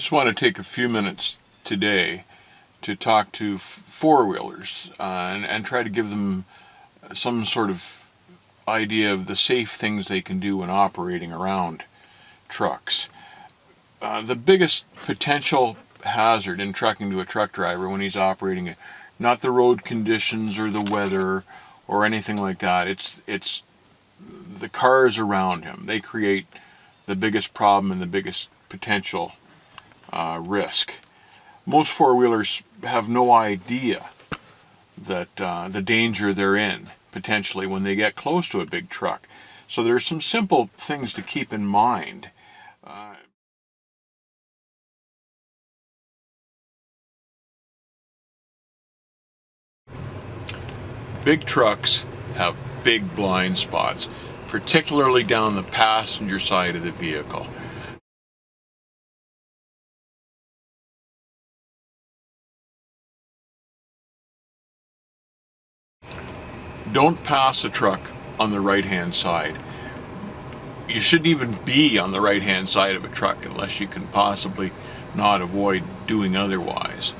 just want to take a few minutes today to talk to four-wheelers and try to give them some sort of idea of the safe things they can do when operating around trucks. The biggest potential hazard in trucking to a truck driver when he's operating it, not the road conditions or the weather or anything like that, it's the cars around him. They create the biggest problem and the biggest potential risk. Most four-wheelers have no idea that the danger they're in potentially when they get close to a big truck. So there's some simple things to keep in mind. Big trucks have big blind spots, particularly down the passenger side of the vehicle. Don't pass a truck on the right-hand side. You shouldn't even be on the right-hand side of a truck unless you can possibly not avoid doing otherwise.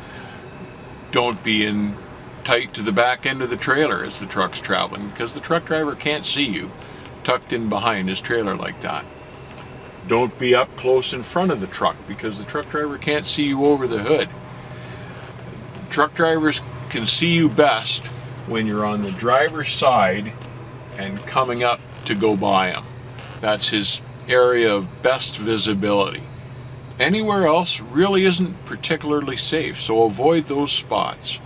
Don't be in tight to the back end of the trailer as the truck's traveling, because the truck driver can't see you tucked in behind his trailer like that. Don't be up close in front of the truck because the truck driver can't see you over the hood. Truck drivers can see you best when you're on the driver's side and coming up to go by him. That's his area of best visibility. Anywhere else really isn't particularly safe, so avoid those spots.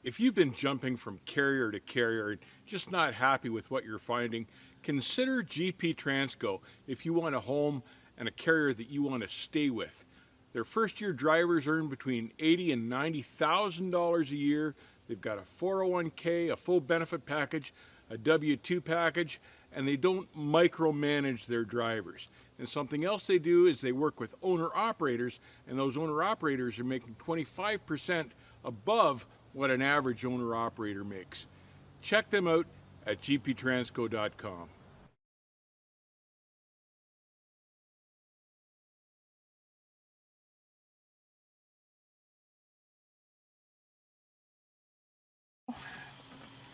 If you've been jumping from carrier to carrier and just not happy with what you're finding, consider GP Transco if you want a home and a carrier that you want to stay with. Their first-year drivers earn between $80,000 and $90,000 a year. They've got a 401k, a full benefit package, a W-2 package, and they don't micromanage their drivers. And something else they do is they work with owner-operators, and those owner-operators are making 25% above what an average owner-operator makes. Check them out at gptransco.com.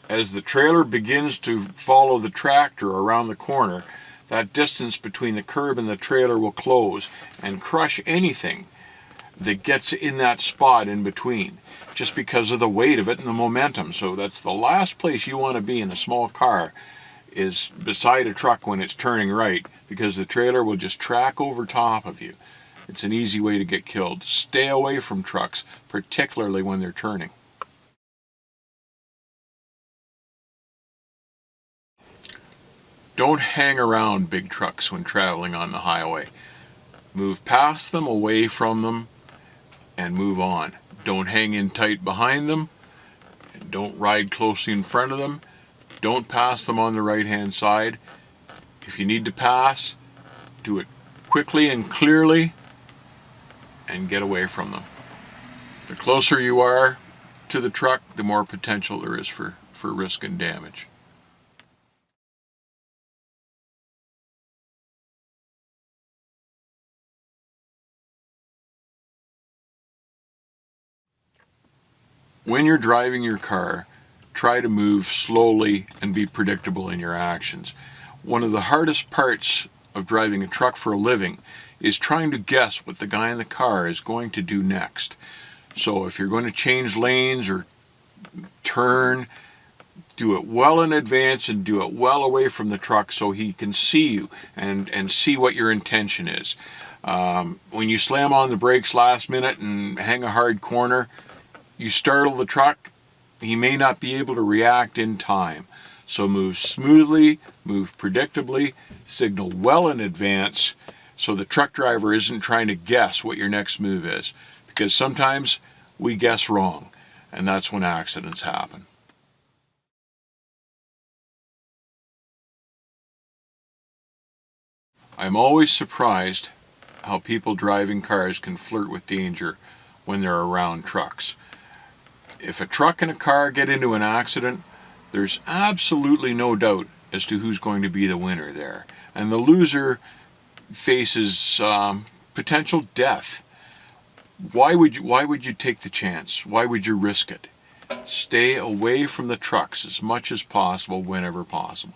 As the trailer begins to follow the tractor around the corner, that distance between the curb and the trailer will close and crush anything that gets in that spot in between, just because of the weight of it and the momentum. So that's the last place you want to be in a small car, is beside a truck when it's turning right, because the trailer will just track over top of you. It's an easy way to get killed. Stay away from trucks, particularly when they're turning. Don't hang around big trucks when traveling on the highway. Move past them, away from them, and move on. Don't hang in tight behind them. Don't ride closely in front of them. Don't pass them on the right-hand side. If you need to pass, do it quickly and clearly and get away from them. The closer you are to the truck, the more potential there is for risk and damage. When you're driving your car, try to move slowly and be predictable in your actions. One of the hardest parts of driving a truck for a living is trying to guess what the guy in the car is going to do next. So if you're going to change lanes or turn, do it well in advance and do it well away from the truck so he can see you and see what your intention is. When you slam on the brakes last minute and hang a hard corner, you startle the truck, he may not be able to react in time. So move smoothly, move predictably, signal well in advance so the truck driver isn't trying to guess what your next move is. Because sometimes we guess wrong, and that's when accidents happen. I'm always surprised how people driving cars can flirt with danger when they're around trucks. If a truck and a car get into an accident, there's absolutely no doubt as to who's going to be the winner there. And the loser faces potential death. Why would you take the chance? Why would you risk it? Stay away from the trucks as much as possible whenever possible.